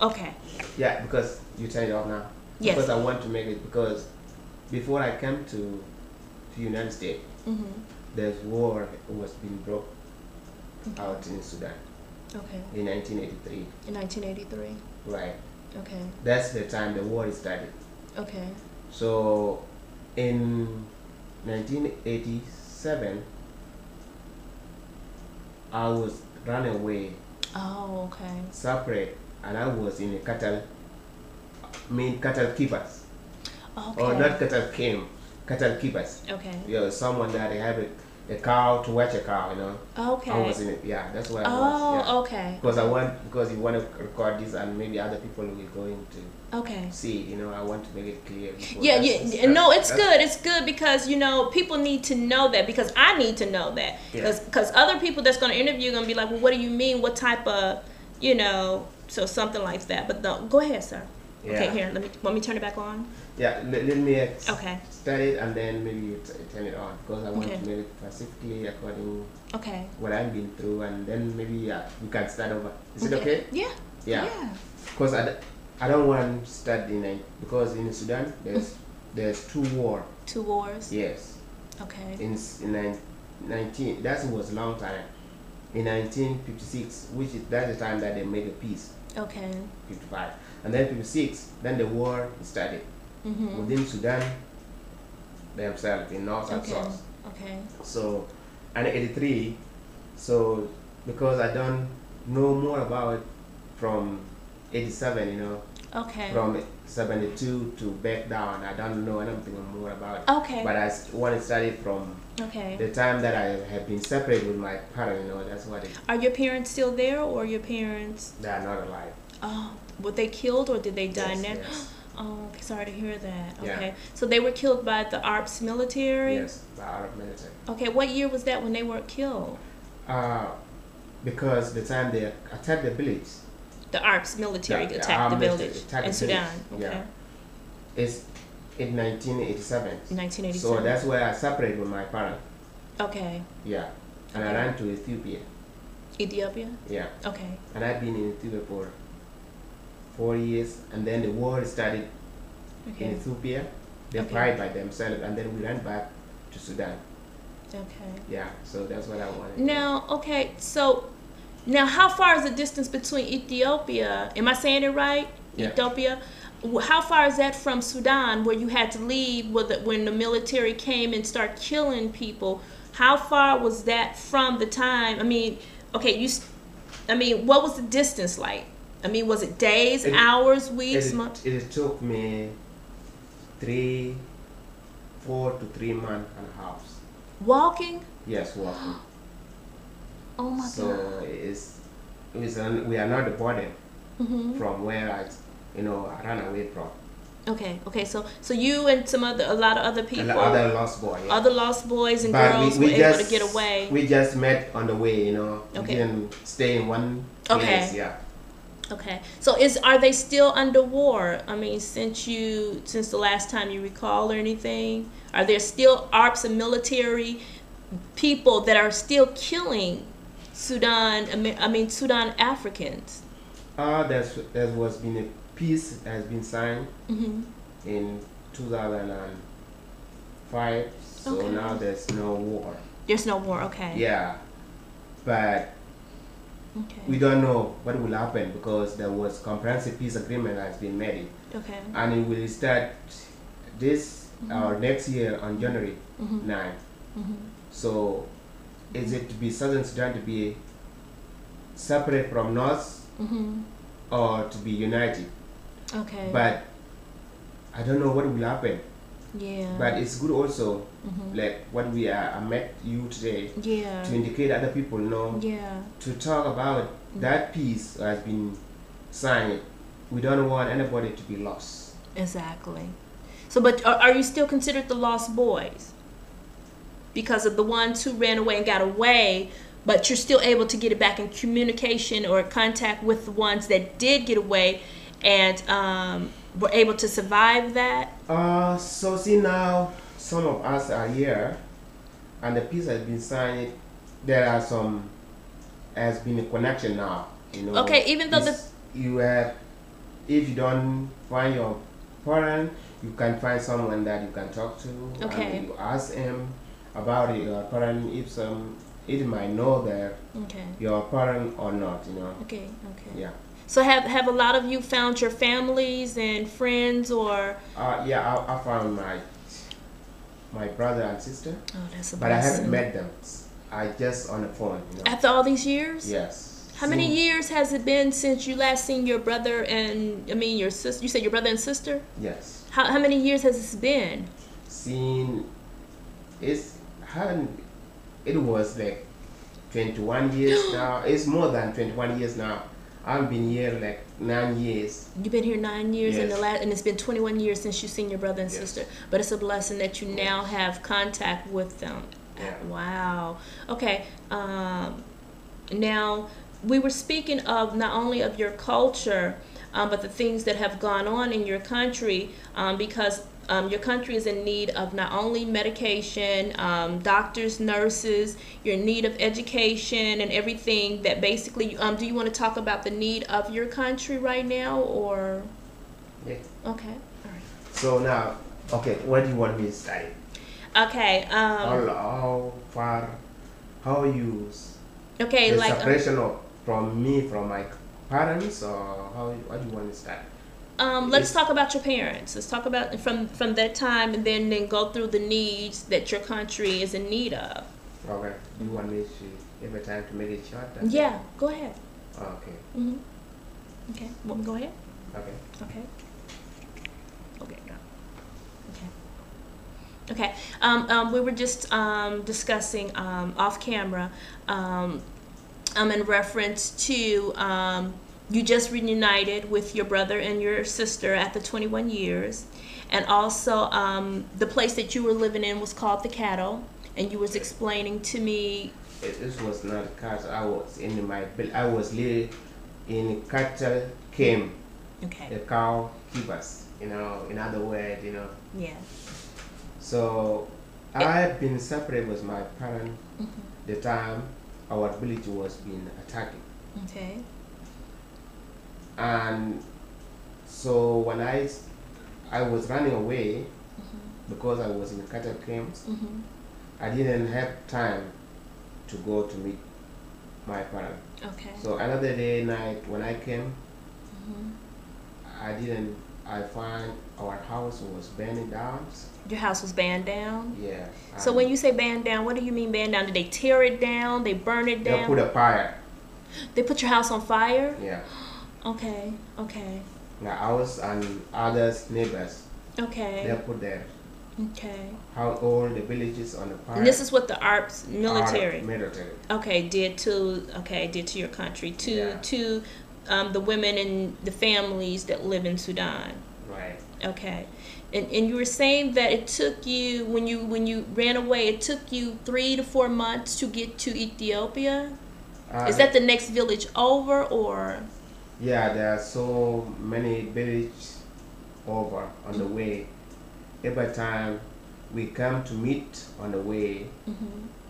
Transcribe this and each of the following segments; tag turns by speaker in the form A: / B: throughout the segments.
A: Okay.
B: Yeah, because you turn it off now.
A: Yes.
B: Because I want to make it, because before I came to the United States, there's war was being broke out in Sudan.
A: Okay.
B: In 1983.
A: In 1983.
B: Right.
A: Okay.
B: That's the time the war started.
A: Okay.
B: So in 1987, I was run away.
A: Oh, okay.
B: Separate, and I was in a cattle keepers.
A: Okay.
B: Or not cattle keepers.
A: Okay.
B: Yeah, someone that have a cow to watch a cow, you know.
A: Okay.
B: I was in it. Yeah, that's where I was.
A: Oh,
B: Yeah.
A: okay.
B: Because you want to record this, and maybe other people will going to
A: okay.
B: see it, you know. I want to make it clear.
A: Yeah, no, it's good. It's good because, you know, people need to know that, because I need to know that. Because other people that's going to interview are going to be like, well, what do you mean? What type of, you know, so something like that. But no, go ahead, sir. Yeah. Okay, here, let me turn it back on.
B: Yeah, let me
A: okay.
B: start it, and then maybe you turn it on, because I want to make it specifically according what I've been through, and then maybe we can start over. Is it okay?
A: Yeah.
B: Yeah. Because I don't want to start because in Sudan there's two wars.
A: Two wars.
B: Yes.
A: Okay.
B: In 19 that was a long time. In 1956, that's the time that they made a peace.
A: Okay.
B: 55, and then 56, then the war started. Within Sudan themselves, in North and South.
A: Okay.
B: So, and 83, so because I don't know more about it from 87, you know.
A: Okay.
B: From 72 to back down, I don't know anything more about it.
A: Okay.
B: But I want to study from the time that I have been separated with my parents, you know, that's what it is.
A: Are your parents still there, or your parents?
B: They are not alive.
A: Oh, were they killed, or did they die now?
B: Yes.
A: Oh, sorry to hear that. Okay.
B: Yeah.
A: So they were killed by the ARPS military?
B: Yes, by Arab military.
A: Okay, what year was that when they were killed?
B: Because the time they attacked the village.
A: The ARPS military attacked the village in Sudan. Okay.
B: Yeah. It's in 1987.
A: 1987.
B: So that's where I separated with my parents.
A: Okay.
B: Yeah. And I ran to Ethiopia.
A: Ethiopia?
B: Yeah.
A: Okay.
B: And I've been in Ethiopia for 4 years, and then the war started in Ethiopia. They fight by themselves, and then we ran back to Sudan.
A: Okay.
B: Yeah, so that's what I wanted.
A: Now, okay, so now how far is the distance between Ethiopia? Am I saying it right?
B: Yeah.
A: Ethiopia. How far is that from Sudan, where you had to leave when the military came and started killing people? How far was that from the time? I mean, okay, what was the distance like? I mean, was it days, hours, weeks, months?
B: It took me 4 to 3 months and a half.
A: Walking?
B: Yes, walking.
A: Oh my God.
B: So we are not deported from where I ran away from.
A: Okay. So you and a lot of other people,
B: other lost boys,
A: other lost boys and girls were able to get away.
B: We just met on the way, you know. We didn't stay in one place. Yeah.
A: Okay. So are they still under war? I mean, since the last time you recall or anything, are there still ARPS and military people that are still killing Sudan Africans?
B: There was been a peace has been signed in 2005. So now there's no war.
A: There's no war. Okay.
B: Yeah, but we don't know what will happen, because there was comprehensive peace agreement has been made.
A: Okay.
B: And it will start this or next year on January 9. So is it to be Southern Sudan to be separate from North or to be united?
A: Okay.
B: But I don't know what will happen.
A: Yeah.
B: But it's good also, like what we are met you today, to indicate other people know, to talk about that peace has been signed. We don't want anybody to be lost.
A: Exactly. So, but are you still considered the lost boys because of the ones who ran away and got away? But you're still able to get it back in communication or contact with the ones that did get away and were able to survive that?
B: So see, now some of us are here and the peace has been signed. There are has been a connection now, you know.
A: Okay, even though
B: you have if you don't find your parent, you can find someone that you can talk to.
A: Okay.
B: And you ask him about your parent, if it might know that
A: Okay.
B: your parent or not, you know.
A: Okay. Okay.
B: Yeah.
A: So have a lot of you found your families and friends, or?
B: Yeah, I found my brother and sister,
A: Oh, that's a
B: but I
A: blessing.
B: haven't met them. I just on the phone, you know.
A: After all these years?
B: Yes.
A: How many years has it been since you last seen your brother and, I mean, your sister? You said your brother and sister?
B: Yes.
A: How many years has this been?
B: Seen, it was like 21 years now. It's more than 21 years now. I've been here like 9 years.
A: You've been here 9 years,
B: Yes.
A: and it's been 21 years since you've seen your brother and
B: Yes.
A: sister. But it's a blessing that you now have contact with them.
B: Yeah.
A: Wow. Okay. Now, we were speaking of not only of your culture, but the things that have gone on in your country, because your country is in need of not only medication, doctors, nurses, you're in need of education and everything that basically, do you want to talk about the need of your country right now, or?
B: Yeah.
A: Okay, all right.
B: So now, okay, what do you want me to study?
A: Okay,
B: How you
A: okay,
B: the
A: like,
B: separation from my parents, or what do you want to study?
A: let's talk about your parents. Let's talk about from that time, and then go through the needs that your country is in need of.
B: Okay. You want me to have a time to make it short?
A: Yeah, go ahead.
B: Okay.
A: Mm-hmm. Okay, well, go ahead.
B: Okay.
A: Okay. Okay. No. Okay. Okay. We were just discussing off camera in reference to you just reunited with your brother and your sister after 21 years, and also the place that you were living in was called the Cattle, and you was explaining to me.
B: This was not cattle. I was living in cattle camp.
A: Okay.
B: The cow keepers, you know. In other words, you know.
A: Yeah.
B: So I've been separate with my parents.
A: Mm-hmm.
B: The time our village was being attacked.
A: Okay.
B: And so when I was running away, because I was in cattle camps, I didn't have time to go to meet my parents.
A: Okay.
B: So another day night when I came, I find our house was burning down.
A: Your house was burned down?
B: Yeah.
A: So when you say burned down, what do you mean burned down? Did they tear it down? They burn it down?
B: They put a fire.
A: They put your house on fire?
B: Yeah.
A: Okay. Okay.
B: The house and others neighbors.
A: Okay.
B: They put their
A: Okay.
B: how all the villages on the fire.
A: And this is what the ARPS military.
B: Military.
A: Okay, did to your country, to the women and the families that live in Sudan.
B: Right.
A: Okay. And you were saying that it took you, when you ran away, it took you 3 to 4 months to get to Ethiopia? Is that the next village over, or?
B: Yeah, there are so many villages over on the way. Every time we come to meet on the way,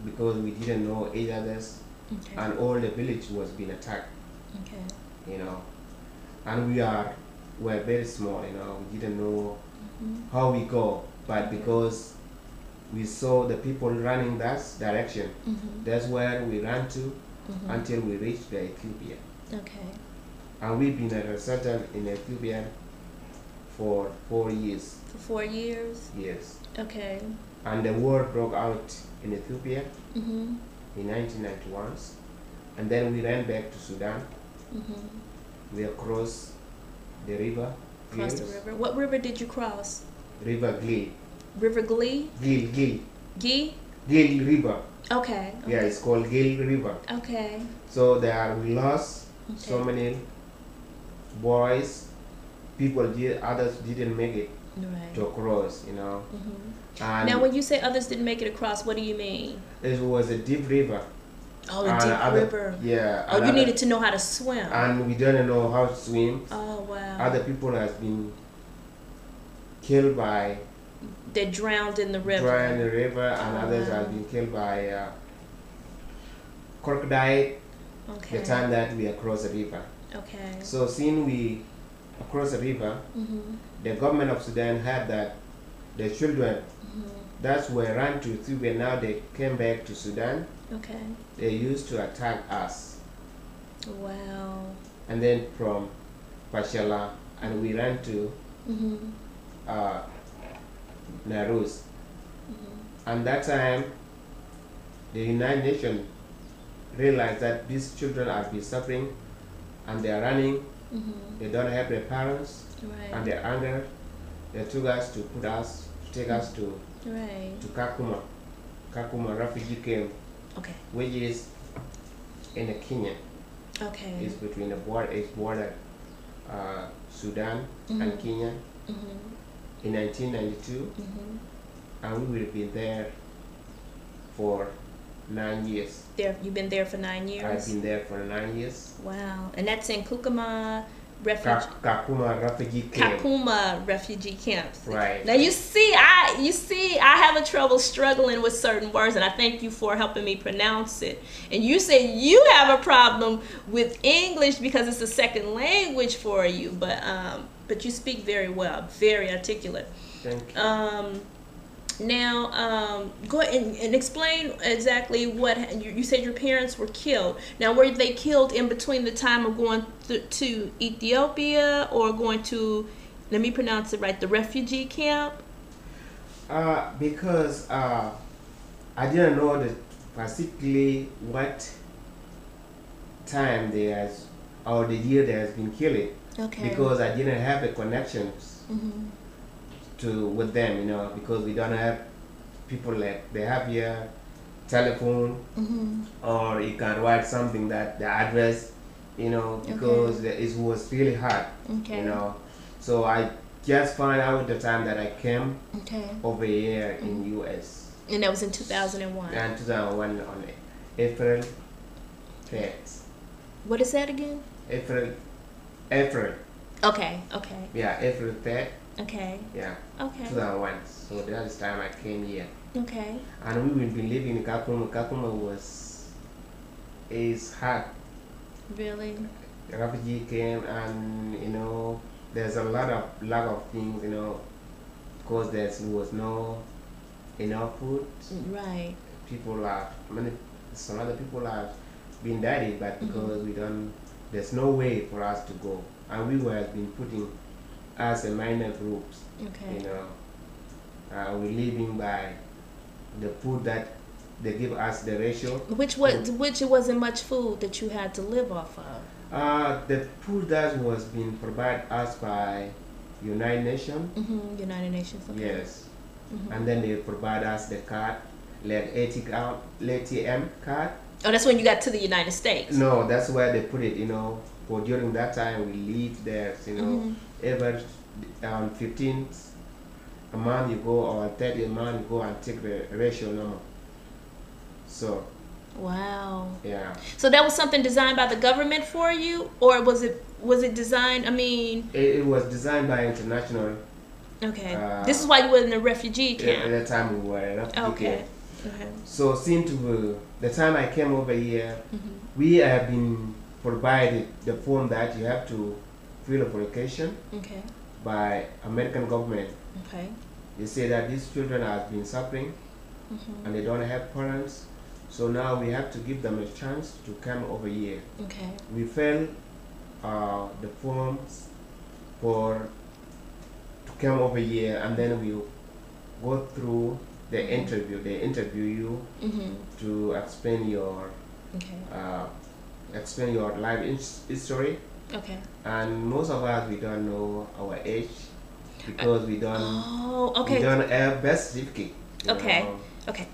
B: because we didn't know each other's, and all the village was being attacked. Okay. You know, and we're very small. You know, we didn't know how we go, but because we saw the people running that direction, that's where we ran to until we reached the Ethiopia. Okay. And we've been settled in Ethiopia for 4 years.
A: For 4 years?
B: Yes.
A: Okay.
B: And the war broke out in Ethiopia in 1991, and then we ran back to Sudan. We crossed the river.
A: Crossed the river. What river did you cross?
B: River Glee.
A: River Glee?
B: Gil.
A: Gil
B: River.
A: Okay.
B: Yeah, it's called Gil River.
A: Okay.
B: So we lost so many boys. Others didn't make it to cross, you know. And
A: now, when you say others didn't make it across, what do you mean?
B: It was a deep river.
A: Oh, a deep river.
B: Yeah.
A: Oh, you needed to know how to swim.
B: And we didn't know how to swim.
A: Oh, wow.
B: Other people has been killed by...
A: They drowned in the river.
B: Drowned in the river, and others have been killed by crocodile. The time that we across the river.
A: Okay.
B: So since across the river, the government of Sudan had that the children that were run to Ethiopia, now they came back to Sudan.
A: Okay.
B: They used to attack us.
A: Wow.
B: And then from Pachala, and we ran to Narus. And that time, the United Nations realized that these children have been suffering and they are running. They don't have their parents, and they're anger. They took us to take us to Kakuma refugee camp, which is in the Kenya.
A: Okay.
B: It's between the border Sudan and Kenya in 1992, and we will be there for 9 years.
A: You've been there for 9 years?
B: I've been there for 9 years.
A: Wow. And that's in Kakuma
B: refugee camp.
A: Kakuma refugee camps.
B: Right.
A: Now you see I have a trouble struggling with certain words, and I thank you for helping me pronounce it. And you say you have a problem with English because it's a second language for you, but you speak very well, very articulate.
B: Thank you.
A: Now, go ahead and explain exactly what you said your parents were killed. Now, were they killed in between the time of going to Ethiopia or going to, let me pronounce it right, the refugee camp?
B: Because I didn't know specifically what time or the year they has been killed.
A: Okay.
B: Because I didn't have the connections with them, because we don't have people like they have here telephone, or you can write something that the address, because it was really hard, so I just found out the time that I came over here in US,
A: and that was in 2001.
B: And 2001 on April 3rd.
A: What is that again?
B: April.
A: Okay.
B: Yeah, April 3rd.
A: Okay.
B: Yeah.
A: Okay.
B: 2001. So that's the time I came here.
A: Okay.
B: And we will be living in Kakuma. Kakuma is hard.
A: Really?
B: The refugee came, and there's a lot of things, because there was no enough food.
A: Right.
B: Some other people have been died, but because there's no way for us to go, and we were been putting as a minor groups.
A: Okay.
B: We're living by the food that they give us, the ratio.
A: Which it wasn't much food that you had to live off of.
B: The food that was being provided us by United Nations.
A: United Nations. Okay.
B: Yes. And then they provide us the card, like ATM card.
A: Oh, that's when you got to the United States.
B: No, that's where they put it. For during that time we live there. Every on 15th a month you go, or 30th month you go and take the ratio number. So.
A: Wow.
B: Yeah.
A: So that was something designed by the government for you, or was it designed? I mean.
B: It was designed by international.
A: Okay. This is why you were in the refugee camp.
B: At that time we were in a refugee camp.
A: Okay.
B: So since the time I came over here, we have been provided the form that you have to fill application by American government.
A: Okay.
B: They say that these children have been suffering and they don't have parents, so now we have to give them a chance to come over here.
A: Okay.
B: We fill the forms to come over here, and then we go through the interview. They interview you to explain your life history.
A: Okay.
B: And most of us, we don't know our age because we don't.
A: Oh, okay.
B: We don't have birth certificate.
A: Okay. Okay.